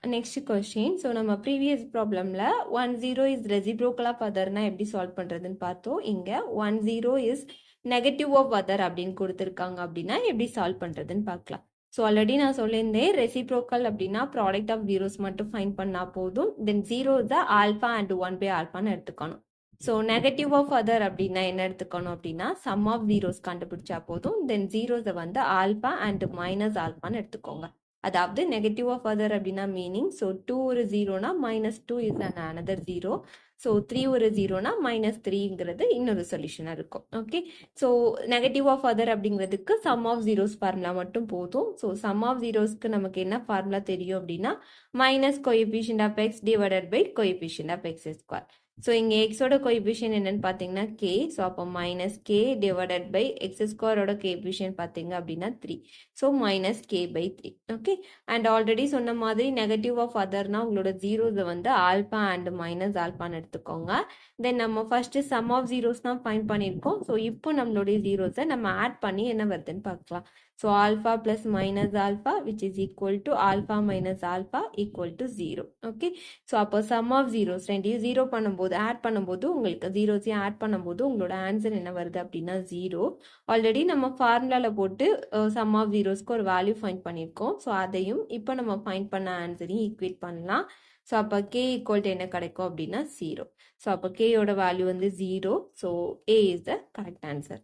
Next question. So நம்ம previous ப்ராப்ளம்ல 10 is reciprocal of அதர்னா எப்படி solve பண்றதுன்னு பார்த்தோம். இங்க 10 இஸ் நெகட்டிவ் ஆஃப் அதர் அப்படின்னு கொடுத்துருக்காங்க அப்படின்னா எப்படி சால்வ் பண்றதுன்னு பார்க்கலாம். ஸோ ஆல்ரெடி நான் சொல்லியிருந்தேன், ரெசிப்ரோக்கல் அப்படின்னா ப்ராடக்ட் ஆஃப் ஜீரோஸ் மட்டும் ஃபைண்ட் பண்ணா போதும். தென் ஜீரோ தான் ஆல்ஃபா அண்ட் 1/ஆல்ஃபான்னு எடுத்துக்கணும். ஸோ நெகட்டிவ் ஆஃப் அதர் அப்படின்னா என்ன எடுத்துக்கணும் அப்படின்னா சம் ஆஃப் ஜீரோஸ் கண்டுபிடிச்சா போதும். தென் ஜீரோஸை வந்து ஆல்ஃபா அண்ட் மைனஸ் ஆல்ஃபான்னு எடுத்துக்கோங்க. அதாவது நெகட்டிவ் ஆஃப் அதர் அப்படின்னா மீனிங், ஸோ 2 ஒரு ஜீரோனா -2 is an another zero. So 3 ஒரு ஜீரோனா -3ங்கிறது இன்னொரு சொல்யூஷனாக இருக்கும். Okay, so negative of other அப்படிங்கிறதுக்கு சம் ஆஃப் ஜீரோஸ் ஃபார்முலா மட்டும் போதும். ஸோ சம் ஆஃப் ஜீரோஸ்க்கு நமக்கு என்ன ஃபார்முலா தெரியும் அப்படின்னா minus coefficient of X divided by coefficient of X square. So இங்கே எக்ஸோட கோஎஃபிஷியன்ட் என்னன்னு பார்த்தீங்கன்னா கே. ஸோ அப்போ -k டிவைடட் பை எக்ஸ் ஸ்கொயரோட கோஎஃபிஷியன்ட் பார்த்தீங்க அப்படின்னா 3. So -k/3. Okay, and already சொன்ன மாதிரி நெகட்டிவ் ஆஃப் அதர்னா உங்களோட ஜீரோஸை வந்து ஆல்பா அண்ட் மைனஸ் ஆல்பான்னு எடுத்துக்கோங்க. தென் நம்ம ஃபர்ஸ்ட் சம் ஆஃப் ஜீரோஸ் தான் ஃபைண்ட் பண்ணியிருக்கோம். ஸோ இப்போ நம்மளுடைய ஜீரோஸை நம்ம ஆட் பண்ணி என்ன வருதுன்னு பார்க்கலாம். So alpha plus minus alpha which is equal to alpha minus alpha equal to 0. Okay, so அப்போ சம் ஆஃப் ஜீரோஸ் ரெண்டையும் ஜீரோ பண்ணும்போது ஆட் பண்ணும்போது உங்களுக்கு ஜீரோஸையும் ஆட் பண்ணும்போது உங்களோட ஆன்சர் என்ன வருது அப்படின்னா 0. ஆல்ரெடி நம்ம ஃபார்முலாவில் போட்டு சம் ஆஃப் ஜீரோஸ்க்கு ஒரு வேல்யூ ஃபைண்ட் பண்ணியிருக்கோம். ஸோ அதையும் இப்போ நம்ம ஃபைண்ட் பண்ண ஆன்சரையும் ஈக்குவேட் பண்ணலாம். ஸோ அப்போ கே ஈக்குவல் டு என்ன கிடைக்கும் அப்படின்னா 0. ஸோ அப்போ கேயோட வேல்யூ வந்து 0. So A is the correct answer.